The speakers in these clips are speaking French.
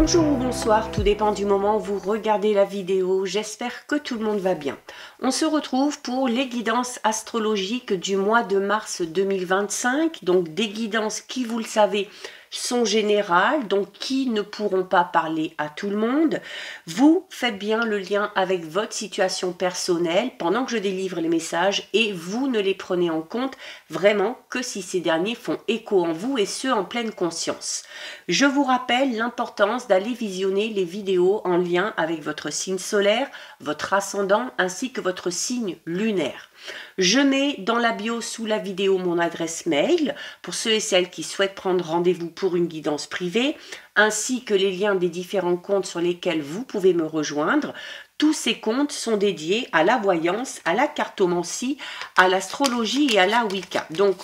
Bonjour ou bonsoir, tout dépend du moment où vous regardez la vidéo, j'espère que tout le monde va bien. On se retrouve pour les guidances astrologiques du mois de mars 2025, donc des guidances qui, vous le savez, sont générales, donc qui ne pourront pas parler à tout le monde. Vous faites bien le lien avec votre situation personnelle pendant que je délivre les messages et vous ne les prenez en compte vraiment que si ces derniers font écho en vous et ce en pleine conscience. Je vous rappelle l'importance d'aller visionner les vidéos en lien avec votre signe solaire, votre ascendant ainsi que votre signe lunaire. Je mets dans la bio sous la vidéo mon adresse mail pour ceux et celles qui souhaitent prendre rendez-vous pour une guidance privée, ainsi que les liens des différents comptes sur lesquels vous pouvez me rejoindre. Tous ces comptes sont dédiés à la voyance, à la cartomancie, à l'astrologie et à la Wicca. Donc,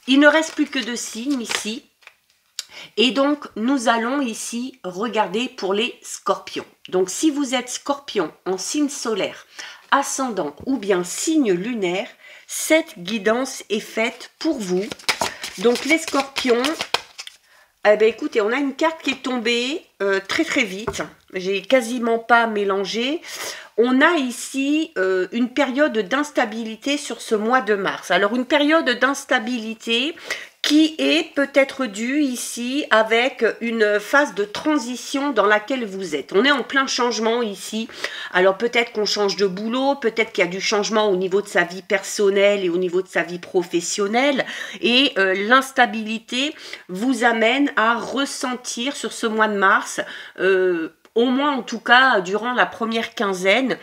il ne reste plus que 2 signes ici. Et donc, nous allons ici regarder pour les scorpions. Donc, si vous êtes scorpion en signe solaire, ascendant ou bien signe lunaire, cette guidance est faite pour vous. Donc, les scorpions, eh bien, écoutez, on a une carte qui est tombée très vite. J'ai quasiment pas mélangé. On a ici une période d'instabilité sur ce mois de mars. Alors, une période d'instabilité qui est peut-être due ici avec une phase de transition dans laquelle vous êtes. On est en plein changement ici. Alors peut-être qu'on change de boulot, peut-être qu'il y a du changement au niveau de sa vie personnelle et au niveau de sa vie professionnelle. Et l'instabilité vous amène à ressentir sur ce mois de mars, au moins en tout cas durant la première quinzaine,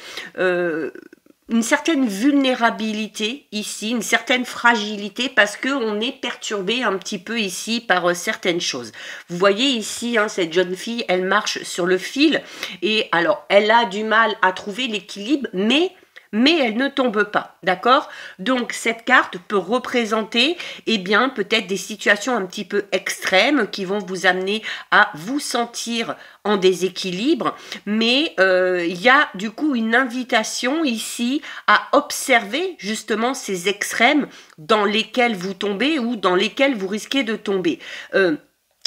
une certaine vulnérabilité ici, une certaine fragilité parce qu'on est perturbé un petit peu ici par certaines choses. Vous voyez ici, hein, cette jeune fille, elle marche sur le fil et alors elle a du mal à trouver l'équilibre, mais elle ne tombe pas, d'accord? Donc, cette carte peut représenter, eh bien, peut-être des situations un petit peu extrêmes qui vont vous amener à vous sentir en déséquilibre, mais il y a du coup une invitation ici à observer justement ces extrêmes dans lesquels vous tombez ou dans lesquels vous risquez de tomber.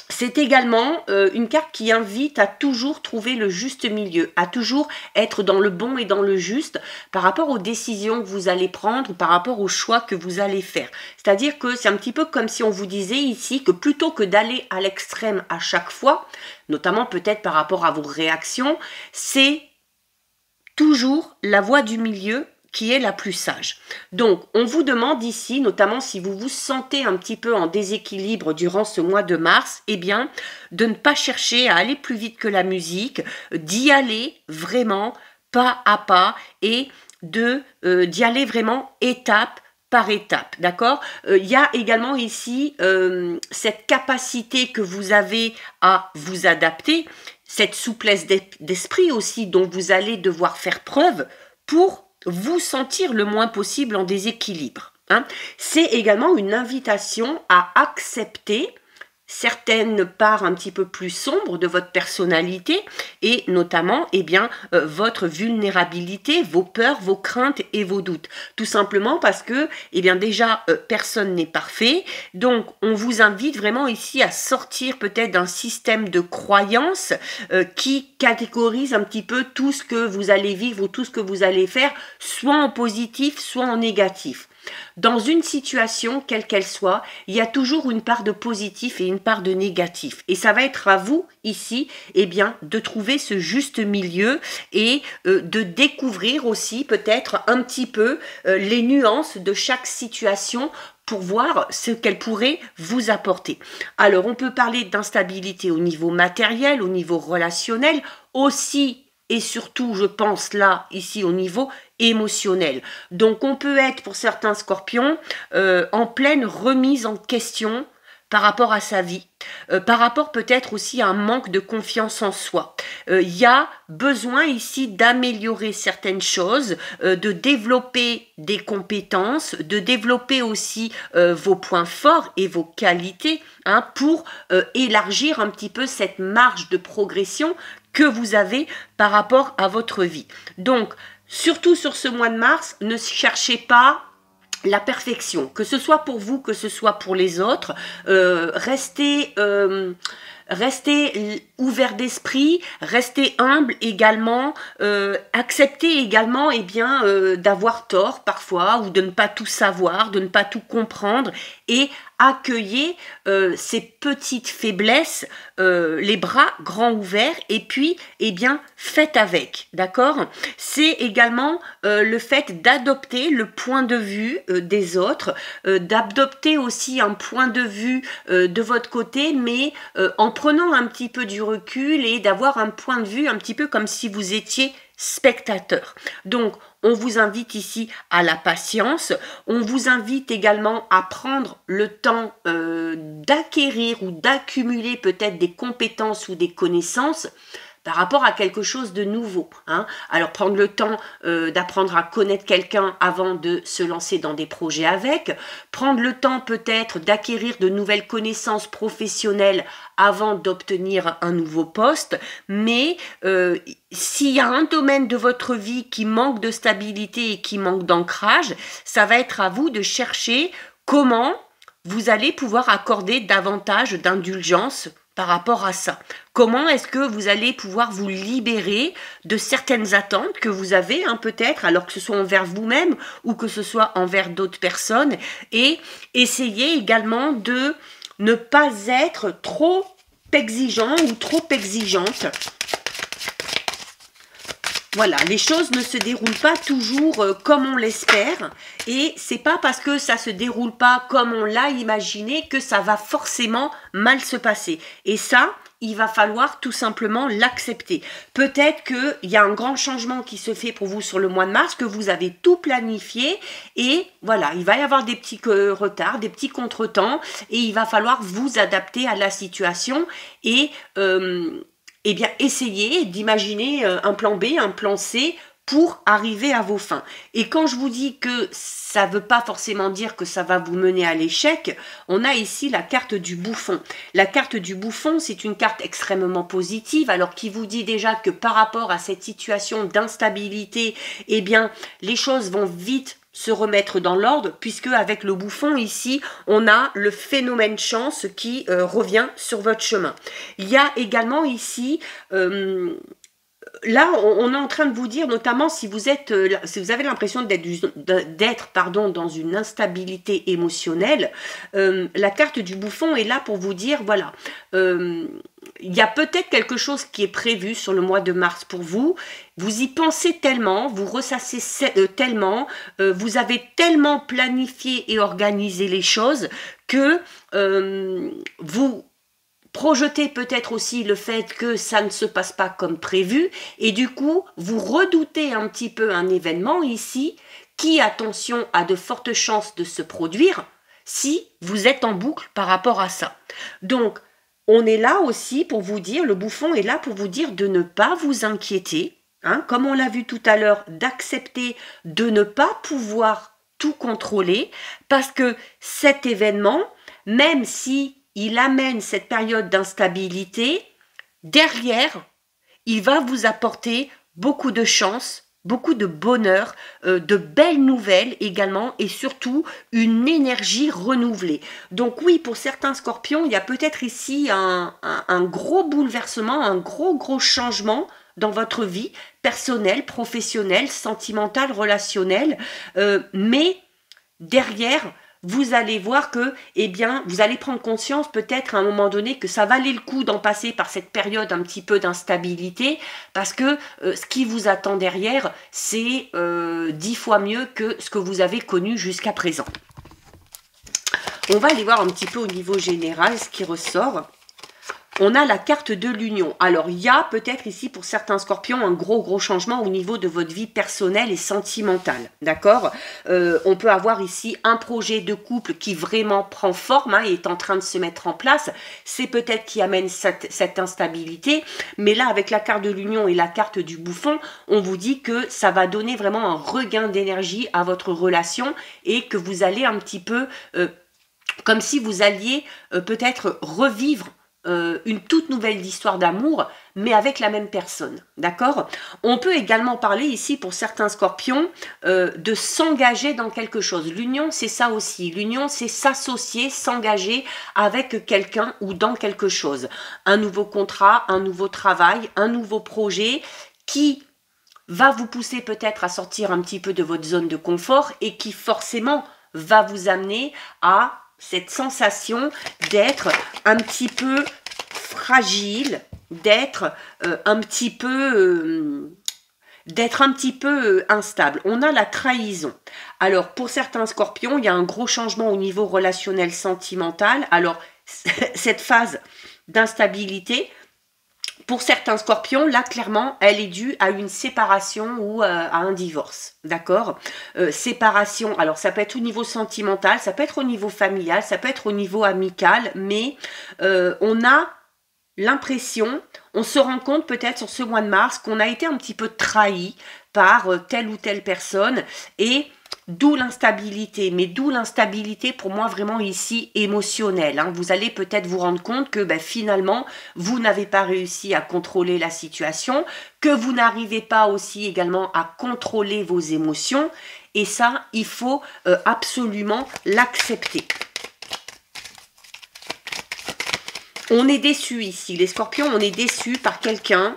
C'est également une carte qui invite à toujours trouver le juste milieu, à toujours être dans le bon et dans le juste par rapport aux décisions que vous allez prendre, par rapport aux choix que vous allez faire. C'est-à-dire que c'est un petit peu comme si on vous disait ici que plutôt que d'aller à l'extrême à chaque fois, notamment peut-être par rapport à vos réactions, c'est toujours la voie du milieu qui est la plus sage. Donc, on vous demande ici, notamment si vous vous sentez un petit peu en déséquilibre durant ce mois de mars, eh bien, de ne pas chercher à aller plus vite que la musique, d'y aller vraiment pas à pas et d'y aller vraiment étape par étape, d'accord? Il y a également ici cette capacité que vous avez à vous adapter, cette souplesse d'esprit aussi dont vous allez devoir faire preuve pour vous sentir le moins possible en déséquilibre. Hein. C'est également une invitation à accepter certaines parts un petit peu plus sombres de votre personnalité et notamment eh bien, votre vulnérabilité, vos peurs, vos craintes et vos doutes. Tout simplement parce que eh bien, déjà personne n'est parfait, donc on vous invite vraiment ici à sortir peut-être d'un système de croyances qui catégorise un petit peu tout ce que vous allez vivre ou tout ce que vous allez faire, soit en positif, soit en négatif. Dans une situation, quelle qu'elle soit, il y a toujours une part de positif et une part de négatif. Et ça va être à vous, ici, eh bien, de trouver ce juste milieu et de découvrir aussi peut-être un petit peu les nuances de chaque situation pour voir ce qu'elle pourrait vous apporter. Alors, on peut parler d'instabilité au niveau matériel, au niveau relationnel, aussi et surtout, je pense là, ici, au niveau émotionnel. Donc, on peut être, pour certains scorpions, en pleine remise en question par rapport à sa vie, par rapport peut-être aussi à un manque de confiance en soi. Il y a besoin ici d'améliorer certaines choses, de développer des compétences, de développer aussi vos points forts et vos qualités hein, pour élargir un petit peu cette marge de progression que vous avez par rapport à votre vie. Donc, surtout sur ce mois de mars, ne cherchez pas la perfection, que ce soit pour vous, que ce soit pour les autres. Restez restez ouvert d'esprit, restez humble également, acceptez également d'avoir tort parfois ou de ne pas tout savoir, de ne pas tout comprendre et accueillez ces petites faiblesses, les bras grands ouverts et puis faites avec, d'accord? C'est également le fait d'adopter le point de vue des autres, d'adopter aussi un point de vue de votre côté, mais en prenant un petit peu du recul et d'avoir un point de vue un petit peu comme si vous étiez spectateur. Donc, on vous invite ici à la patience, on vous invite également à prendre le temps d'acquérir ou d'accumuler peut-être des compétences ou des connaissances par rapport à quelque chose de nouveau. Alors prendre le temps d'apprendre à connaître quelqu'un avant de se lancer dans des projets avec, prendre le temps peut-être d'acquérir de nouvelles connaissances professionnelles avant d'obtenir un nouveau poste, mais s'il y a un domaine de votre vie qui manque de stabilité et qui manque d'ancrage, ça va être à vous de chercher comment vous allez pouvoir accorder davantage d'indulgence par rapport à ça. Comment est-ce que vous allez pouvoir vous libérer de certaines attentes que vous avez, peut-être, alors que ce soit envers vous-même ou que ce soit envers d'autres personnes, et essayez également de ne pas être trop exigeant ou trop exigeante. Voilà, les choses ne se déroulent pas toujours comme on l'espère et c'est pas parce que ça se déroule pas comme on l'a imaginé que ça va forcément mal se passer. Et ça, il va falloir tout simplement l'accepter. Peut-être qu'il y a un grand changement qui se fait pour vous sur le mois de mars, que vous avez tout planifié et voilà, il va y avoir des petits retards, des petits contretemps et il va falloir vous adapter à la situation et essayez d'imaginer un plan B, un plan C pour arriver à vos fins. Et quand je vous dis que ça ne veut pas forcément dire que ça va vous mener à l'échec, on a ici la carte du bouffon. La carte du bouffon, c'est une carte extrêmement positive, alors qui vous dit déjà que par rapport à cette situation d'instabilité, les choses vont vite se remettre dans l'ordre, puisque avec le bouffon ici, on a le phénomène chance qui revient sur votre chemin. Il y a également ici, là, on est en train de vous dire, notamment si vous avez l'impression d'être dans une instabilité émotionnelle, la carte du bouffon est là pour vous dire, voilà, il y a peut-être quelque chose qui est prévu sur le mois de mars pour vous. Vous y pensez tellement, vous ressassez tellement, vous avez tellement planifié et organisé les choses que vous projetez peut-être aussi le fait que ça ne se passe pas comme prévu et du coup, vous redoutez un petit peu un événement ici qui, attention, a de fortes chances de se produire si vous êtes en boucle par rapport à ça. Donc, on est là aussi pour vous dire, le bouffon est là pour vous dire de ne pas vous inquiéter, comme on l'a vu tout à l'heure, d'accepter de ne pas pouvoir tout contrôler parce que cet événement, même si il amène cette période d'instabilité, derrière, il va vous apporter beaucoup de chance, beaucoup de bonheur, de belles nouvelles également et surtout une énergie renouvelée. Donc oui, pour certains scorpions, il y a peut-être ici un gros bouleversement, un gros changement dans votre vie personnelle, professionnelle, sentimentale, relationnelle, mais derrière, vous allez voir que, vous allez prendre conscience peut-être à un moment donné que ça valait le coup d'en passer par cette période un petit peu d'instabilité parce que ce qui vous attend derrière, c'est 10 fois mieux que ce que vous avez connu jusqu'à présent. On va aller voir un petit peu au niveau général ce qui ressort. On a la carte de l'union. Alors, il y a peut-être ici, pour certains scorpions, un gros changement au niveau de votre vie personnelle et sentimentale. D'accord? On peut avoir ici un projet de couple qui vraiment prend forme et est en train de se mettre en place. C'est peut-être qui amène cette instabilité. Mais là, avec la carte de l'union et la carte du bouffon, on vous dit que ça va donner vraiment un regain d'énergie à votre relation et que vous allez un petit peu, comme si vous alliez peut-être revivre une toute nouvelle histoire d'amour mais avec la même personne, d'accord? On peut également parler ici, pour certains scorpions, de s'engager dans quelque chose. L'union, c'est ça aussi. L'union, c'est s'associer, s'engager avec quelqu'un ou dans quelque chose. Un nouveau contrat, un nouveau travail, un nouveau projet qui va vous pousser peut-être à sortir un petit peu de votre zone de confort et qui forcément va vous amener à cette sensation d'être un petit peu fragile, d'être un petit peu instable. On a la trahison. Alors, pour certains scorpions, il y a un gros changement au niveau relationnel sentimental. Alors, cette phase d'instabilité, pour certains scorpions, là, clairement, elle est due à une séparation ou à un divorce, d'accord? Séparation, alors ça peut être au niveau sentimental, ça peut être au niveau familial, ça peut être au niveau amical, mais on a l'impression, on se rend compte peut-être sur ce mois de mars qu'on a été un petit peu trahi par telle ou telle personne et d'où l'instabilité, mais d'où l'instabilité pour moi vraiment ici émotionnelle. Hein. Vous allez peut-être vous rendre compte que finalement, vous n'avez pas réussi à contrôler la situation, que vous n'arrivez pas aussi également à contrôler vos émotions et ça, il faut absolument l'accepter. On est déçu ici, les scorpions, on est déçu par quelqu'un.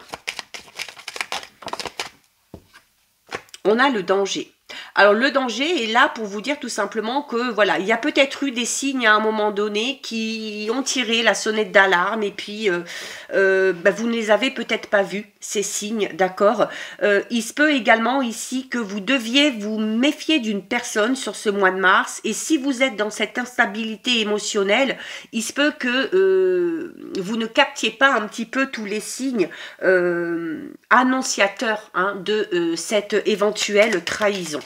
On a le danger. Alors le danger est là pour vous dire tout simplement que voilà, il y a peut-être eu des signes à un moment donné qui ont tiré la sonnette d'alarme et puis vous ne les avez peut-être pas vus, ces signes, d'accord. Il se peut également ici que vous deviez vous méfier d'une personne sur ce mois de mars et si vous êtes dans cette instabilité émotionnelle, il se peut que vous ne captiez pas un petit peu tous les signes annonciateurs de cette éventuelle trahison.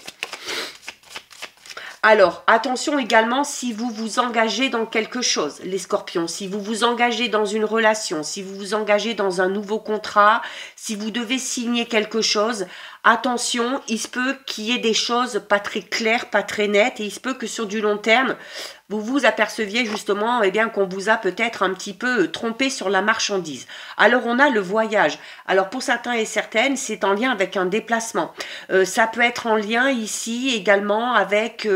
Alors, attention également si vous vous engagez dans quelque chose, les scorpions, si vous vous engagez dans une relation, si vous vous engagez dans un nouveau contrat, si vous devez signer quelque chose, attention, il se peut qu'il y ait des choses pas très claires, pas très nettes, et il se peut que sur du long terme, vous vous aperceviez justement qu'on vous a peut-être un petit peu trompé sur la marchandise. Alors on a le voyage. Alors pour certains et certaines, c'est en lien avec un déplacement. Ça peut être en lien ici également avec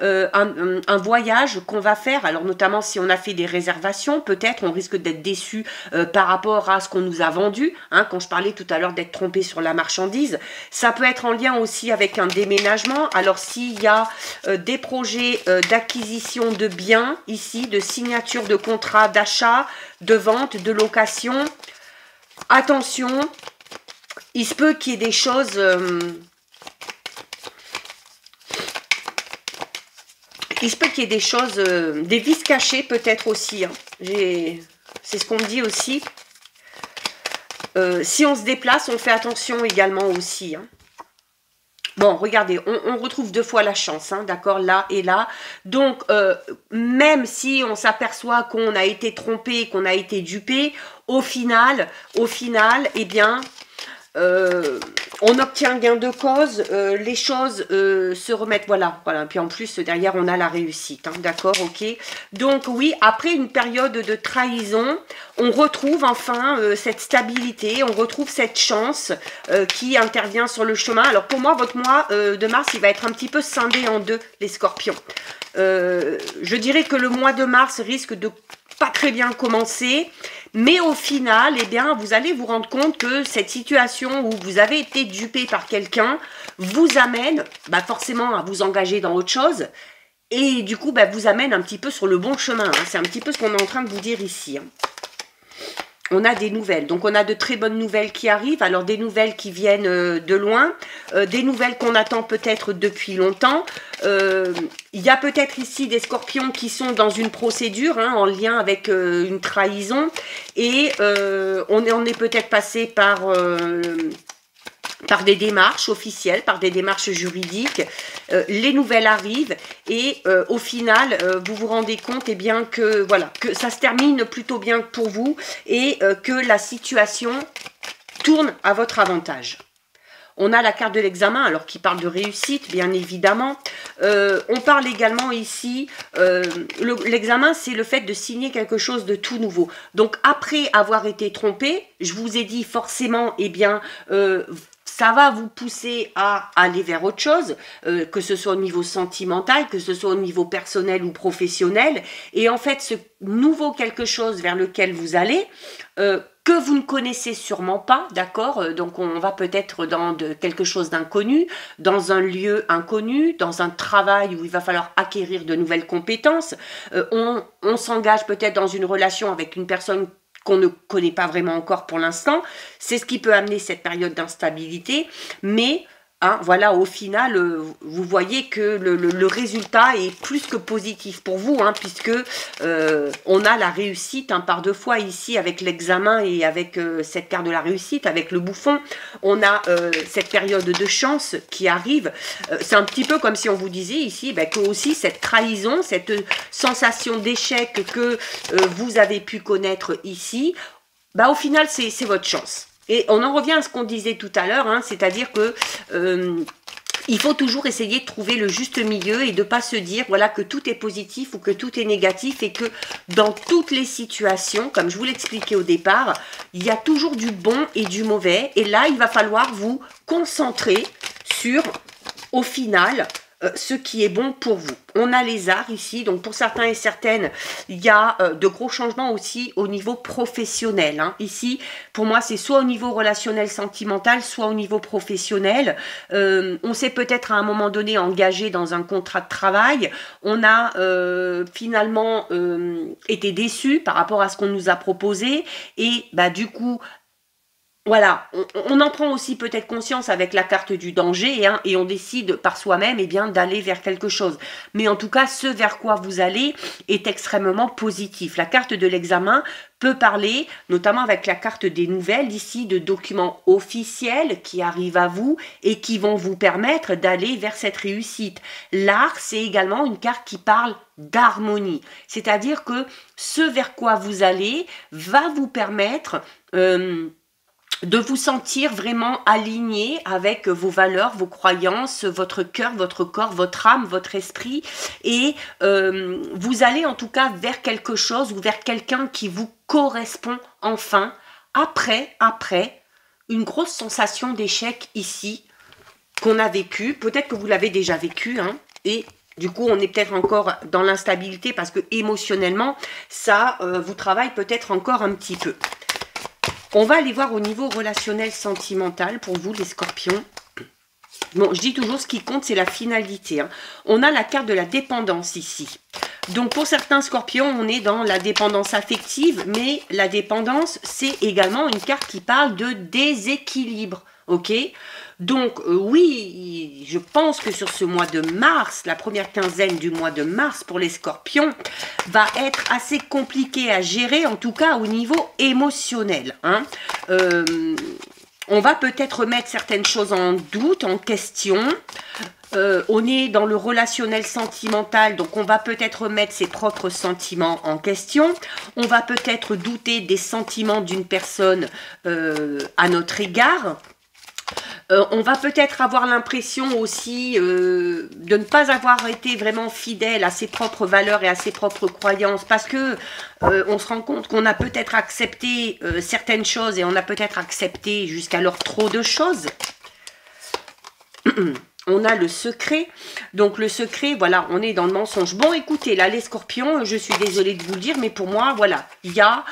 un voyage qu'on va faire. Alors notamment si on a fait des réservations, peut-être on risque d'être déçu par rapport à ce qu'on nous a vendu. Hein, quand je parlais tout à l'heure d'être trompé sur la marchandise. Ça peut être en lien aussi avec un déménagement. Alors s'il y a des projets d'acquisition de biens ici, de signature de contrat d'achat, de vente, de location. Attention, il se peut qu'il y ait des choses... il se peut qu'il y ait des choses, des vices cachés peut-être aussi. Hein. C'est ce qu'on me dit aussi. Si on se déplace, on fait attention également aussi. Hein. Bon, regardez, on retrouve deux fois la chance, hein, d'accord, là et là. Donc, même si on s'aperçoit qu'on a été trompé, qu'on a été dupé, au final, on obtient gain de cause, les choses se remettent, voilà. Puis en plus, derrière, on a la réussite, hein, d'accord, ok. Donc oui, après une période de trahison, on retrouve enfin cette stabilité, on retrouve cette chance qui intervient sur le chemin. Alors pour moi, votre mois de mars, il va être un petit peu scindé en deux, les scorpions. Je dirais que le mois de mars risque de pas très bien commencer, mais au final, vous allez vous rendre compte que cette situation où vous avez été dupé par quelqu'un vous amène forcément à vous engager dans autre chose et du coup vous amène un petit peu sur le bon chemin. Hein. C'est un petit peu ce qu'on est en train de vous dire ici. Hein. On a des nouvelles, donc on a de très bonnes nouvelles qui arrivent, alors des nouvelles qui viennent de loin, des nouvelles qu'on attend peut-être depuis longtemps. Il y a peut-être ici des scorpions qui sont dans une procédure en lien avec une trahison et on est peut-être passé par des démarches officielles, par des démarches juridiques, les nouvelles arrivent et au final, vous vous rendez compte que, voilà, que ça se termine plutôt bien pour vous et que la situation tourne à votre avantage. On a la carte de l'examen, alors qui parle de réussite, bien évidemment. On parle également ici, l'examen, c'est le fait de signer quelque chose de tout nouveau. Donc, après avoir été trompé, je vous ai dit forcément, eh bien, ça va vous pousser à aller vers autre chose, que ce soit au niveau sentimental, que ce soit au niveau personnel ou professionnel. Et en fait, ce nouveau quelque chose vers lequel vous allez, que vous ne connaissez sûrement pas, d'accord? Donc on va peut-être dans quelque chose d'inconnu, dans un lieu inconnu, dans un travail où il va falloir acquérir de nouvelles compétences. On s'engage peut-être dans une relation avec une personne qu'on ne connaît pas vraiment encore pour l'instant. C'est ce qui peut amener cette période d'instabilité, mais voilà, au final, vous voyez que le résultat est plus que positif pour vous, puisque on a la réussite par deux fois ici avec l'examen et avec cette carte de la réussite, avec le bouffon. On a cette période de chance qui arrive. C'est un petit peu comme si on vous disait ici que aussi cette trahison, cette sensation d'échec que vous avez pu connaître ici, au final, c'est votre chance. Et on en revient à ce qu'on disait tout à l'heure, c'est-à-dire que il faut toujours essayer de trouver le juste milieu et de ne pas se dire voilà, que tout est positif ou que tout est négatif et que dans toutes les situations, comme je vous l'expliquais au départ, il y a toujours du bon et du mauvais. Et là, il va falloir vous concentrer sur, au final, ce qui est bon pour vous. On a les arts ici, donc pour certains et certaines, il y a de gros changements aussi au niveau professionnel. Ici, pour moi, c'est soit au niveau relationnel sentimental, soit au niveau professionnel. On s'est peut-être à un moment donné engagé dans un contrat de travail. On a finalement été déçus par rapport à ce qu'on nous a proposé et du coup, voilà, on en prend aussi peut-être conscience avec la carte du danger et on décide par soi-même d'aller vers quelque chose. Mais en tout cas, ce vers quoi vous allez est extrêmement positif. La carte de l'examen peut parler, notamment avec la carte des nouvelles ici, de documents officiels qui arrivent à vous et qui vont vous permettre d'aller vers cette réussite. L'art, c'est également une carte qui parle d'harmonie. C'est-à-dire que ce vers quoi vous allez va vous permettre de vous sentir vraiment aligné avec vos valeurs, vos croyances, votre cœur, votre corps, votre âme, votre esprit. Et vous allez en tout cas vers quelque chose ou vers quelqu'un qui vous correspond enfin, après une grosse sensation d'échec ici qu'on a vécu. Peut-être que vous l'avez déjà vécu, et du coup, on est peut-être encore dans l'instabilité parce que émotionnellement, ça vous travaille peut-être encore un petit peu. On va aller voir au niveau relationnel sentimental pour vous les scorpions. Bon, je dis toujours ce qui compte, c'est la finalité. On a la carte de la dépendance ici. Donc pour certains scorpions, on est dans la dépendance affective, mais la dépendance, c'est également une carte qui parle de déséquilibre. Ok, donc oui, je pense que sur ce mois de mars, la première quinzaine du mois de mars pour les scorpions va être assez compliqué à gérer, en tout cas au niveau émotionnel. On va peut-être mettre certaines choses en doute, en question. On est dans le relationnel sentimental, donc on va peut-être mettre ses propres sentiments en question. On va peut-être douter des sentiments d'une personne à notre égard. On va peut-être avoir l'impression aussi de ne pas avoir été vraiment fidèle à ses propres valeurs et à ses propres croyances parce que on se rend compte qu'on a peut-être accepté certaines choses et on a peut-être accepté jusqu'alors trop de choses. On a le secret, donc le secret, voilà, on est dans le mensonge. Bon, écoutez, là, les scorpions, je suis désolée de vous le dire, mais pour moi, voilà, il y a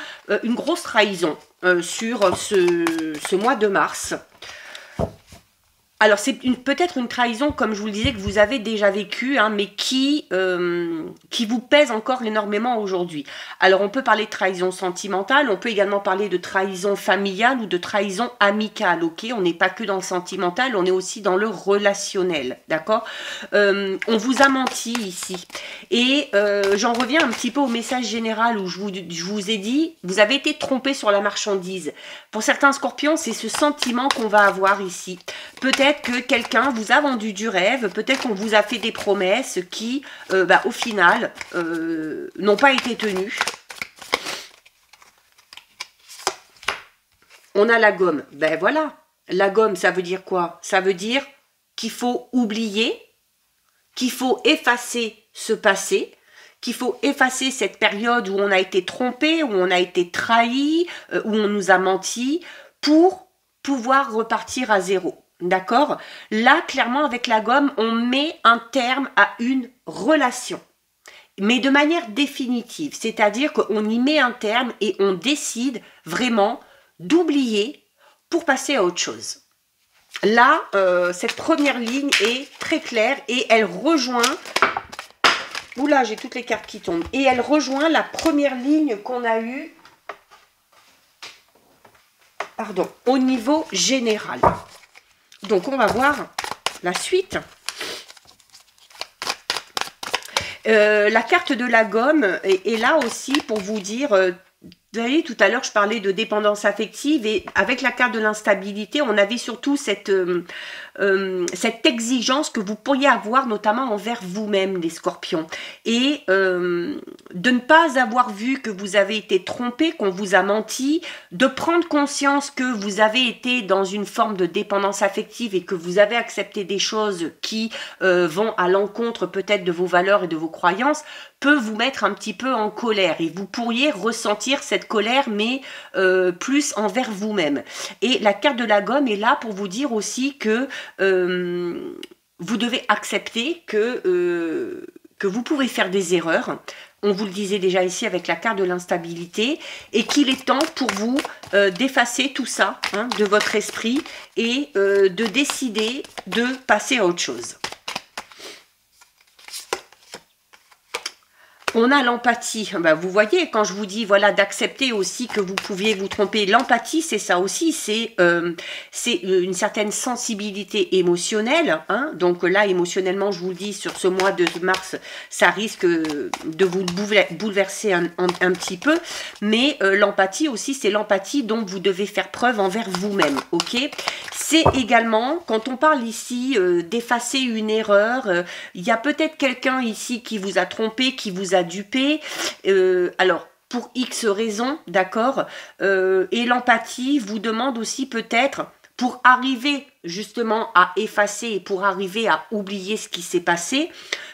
une grosse trahison sur ce mois de mars. Alors, c'est peut-être une trahison, comme je vous le disais, que vous avez déjà vécue, mais qui vous pèse encore énormément aujourd'hui. Alors, on peut parler de trahison sentimentale, on peut également parler de trahison familiale ou de trahison amicale, ok? On n'est pas que dans le sentimental, on est aussi dans le relationnel, d'accord? On vous a menti ici. Et j'en reviens un petit peu au message général où je vous ai dit, vous avez été trompé sur la marchandise. Pour certains scorpions, c'est ce sentiment qu'on va avoir ici. Peut-être que quelqu'un vous a vendu du rêve, peut-être qu'on vous a fait des promesses qui, au final, n'ont pas été tenues. On a la gomme, ben voilà, La gomme, ça veut dire quoi? Ça veut dire qu'il faut oublier, qu'il faut effacer ce passé, qu'il faut effacer cette période où on a été trompé, où on a été trahi, où on nous a menti, pour pouvoir repartir à zéro. D'accord? Là, clairement, avec la gomme, on met un terme à une relation, mais de manière définitive. C'est-à-dire qu'on y met un terme et on décide vraiment d'oublier pour passer à autre chose. Là, cette première ligne est très claire et elle rejoint... Oula, j'ai toutes les cartes qui tombent. Et elle rejoint la première ligne qu'on a eue, pardon, au niveau général. Donc, on va voir la suite. La carte de la gomme est là aussi pour vous dire... vous voyez, tout à l'heure, je parlais de dépendance affective et avec la carte de l'instabilité, on avait surtout cette exigence que vous pourriez avoir notamment envers vous-même, les scorpions. Et de ne pas avoir vu que vous avez été trompé, qu'on vous a menti, de prendre conscience que vous avez été dans une forme de dépendance affective et que vous avez accepté des choses qui vont à l'encontre peut-être de vos valeurs et de vos croyances, peut vous mettre un petit peu en colère et vous pourriez ressentir cette colère mais plus envers vous-même. Et la carte de la gomme est là pour vous dire aussi que vous devez accepter que vous pouvez faire des erreurs. On vous le disait déjà ici avec la carte de l'instabilité et qu'il est temps pour vous d'effacer tout ça de votre esprit et de décider de passer à autre chose. On a l'empathie. Ben, vous voyez, quand je vous dis voilà d'accepter aussi que vous pouviez vous tromper, l'empathie, c'est ça aussi, c'est une certaine sensibilité émotionnelle. Donc là, émotionnellement, je vous le dis, sur ce mois de mars, ça risque de vous bouleverser un petit peu. Mais l'empathie aussi, c'est l'empathie dont vous devez faire preuve envers vous-même. Ok? C'est également, quand on parle ici d'effacer une erreur, il y a peut-être quelqu'un ici qui vous a trompé, qui vous a dupé, alors pour X raisons, d'accord, et l'empathie vous demande aussi peut-être, pour arriver justement à effacer et pour arriver à oublier ce qui s'est passé,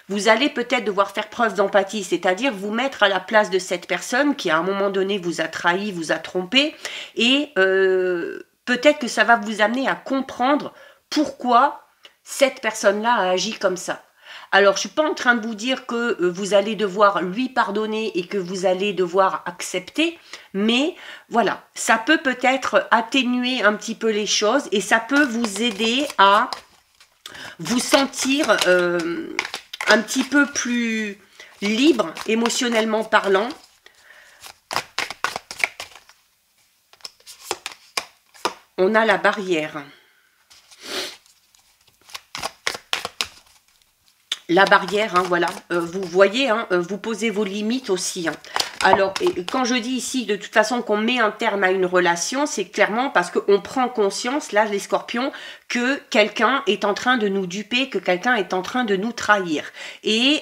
vous allez peut-être devoir faire preuve d'empathie, c'est-à-dire vous mettre à la place de cette personne qui à un moment donné vous a trahi, vous a trompé, et peut-être que ça va vous amener à comprendre pourquoi cette personne-là a agi comme ça. Alors, je ne suis pas en train de vous dire que vous allez devoir lui pardonner et que vous allez devoir accepter, mais voilà, ça peut peut-être atténuer un petit peu les choses et ça peut vous aider à vous sentir un petit peu plus libre, émotionnellement parlant. On a la barrière. La barrière, voilà, vous voyez, vous posez vos limites aussi. Alors, quand je dis ici, de toute façon, qu'on met un terme à une relation, c'est clairement parce qu'on prend conscience, là, les scorpions, que quelqu'un est en train de nous duper, que quelqu'un est en train de nous trahir. Et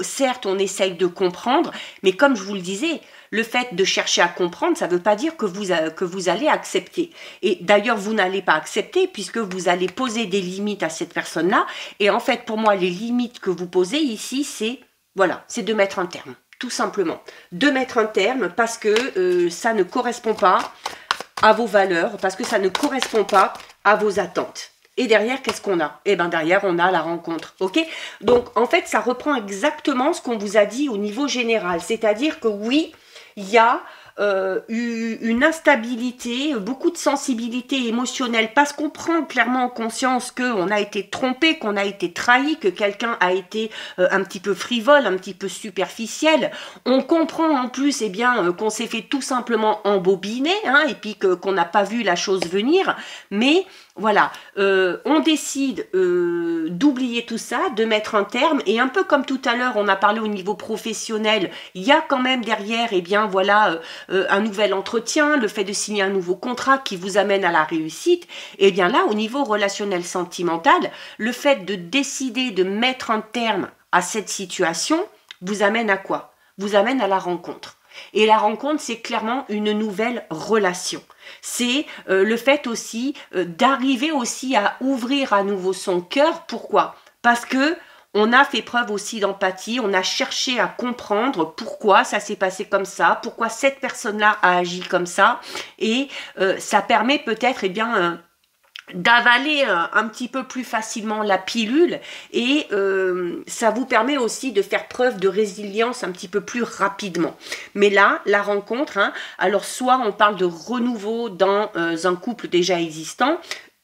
certes, on essaye de comprendre, mais comme je vous le disais, le fait de chercher à comprendre, ça ne veut pas dire que vous allez accepter. Et d'ailleurs, vous n'allez pas accepter puisque vous allez poser des limites à cette personne-là. Et en fait, pour moi, les limites que vous posez ici, c'est voilà, c'est de mettre un terme, tout simplement. De mettre un terme parce que ça ne correspond pas à vos valeurs, parce que ça ne correspond pas à vos attentes. Et derrière, qu'est-ce qu'on a? Eh bien, derrière, on a la rencontre, ok? Donc, en fait, ça reprend exactement ce qu'on vous a dit au niveau général. C'est-à-dire que oui, il y a une instabilité, beaucoup de sensibilité émotionnelle, parce qu'on prend clairement conscience qu'on a été trompé, qu'on a été trahi, que quelqu'un a été un petit peu frivole, un petit peu superficiel. On comprend en plus qu'on s'est fait tout simplement embobiner, et puis qu'on n'a pas vu la chose venir, mais voilà, on décide d'oublier tout ça, de mettre un terme, et un peu comme tout à l'heure, on a parlé au niveau professionnel, il y a quand même derrière, un nouvel entretien, le fait de signer un nouveau contrat qui vous amène à la réussite, et bien là, au niveau relationnel sentimental, le fait de décider de mettre un terme à cette situation vous amène à quoi? Vous amène à la rencontre. Et la rencontre, c'est clairement une nouvelle relation. C'est le fait aussi d'arriver aussi à ouvrir à nouveau son cœur. Pourquoi? Parce que on a fait preuve aussi d'empathie, on a cherché à comprendre pourquoi ça s'est passé comme ça, pourquoi cette personne-là a agi comme ça, et ça permet peut-être, eh bien, d'avaler un petit peu plus facilement la pilule, et ça vous permet aussi de faire preuve de résilience un petit peu plus rapidement. Mais là, la rencontre, hein, alors soit on parle de renouveau dans un couple déjà existant,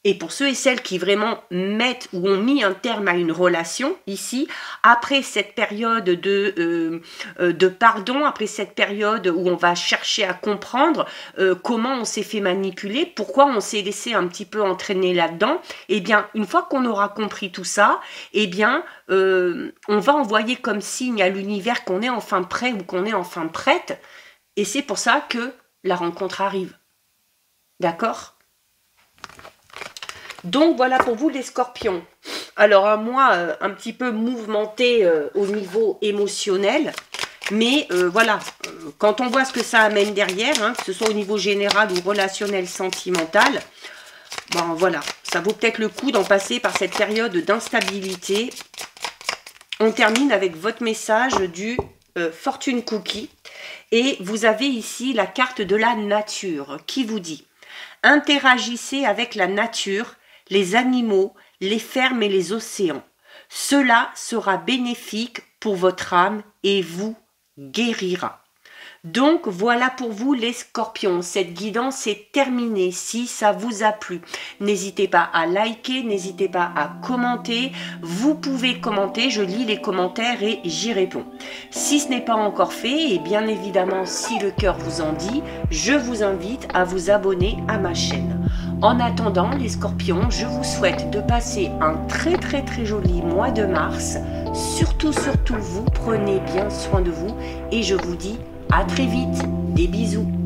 et pour ceux et celles qui vraiment mettent ou ont mis un terme à une relation, ici, après cette période de pardon, après cette période où on va chercher à comprendre comment on s'est fait manipuler, pourquoi on s'est laissé un petit peu entraîner là-dedans, eh bien, une fois qu'on aura compris tout ça, eh bien, on va envoyer comme signe à l'univers qu'on est enfin prêt ou qu'on est enfin prête, et c'est pour ça que la rencontre arrive. D'accord ? Donc voilà pour vous les scorpions. Alors un mois un petit peu mouvementé au niveau émotionnel, mais voilà, quand on voit ce que ça amène derrière, hein, que ce soit au niveau général ou relationnel, sentimental, bon voilà, ça vaut peut-être le coup d'en passer par cette période d'instabilité. On termine avec votre message du Fortune Cookie, et vous avez ici la carte de la nature qui vous dit: interagissez avec la nature, les animaux, les fermes et les océans. Cela sera bénéfique pour votre âme et vous guérira. Donc voilà pour vous les scorpions, cette guidance est terminée. Si ça vous a plu, n'hésitez pas à liker, n'hésitez pas à commenter. Vous pouvez commenter, je lis les commentaires et j'y réponds. Si ce n'est pas encore fait, et bien évidemment si le cœur vous en dit, je vous invite à vous abonner à ma chaîne. En attendant les scorpions, je vous souhaite de passer un très joli mois de mars. Surtout, vous prenez bien soin de vous et je vous dis à très vite. Des bisous.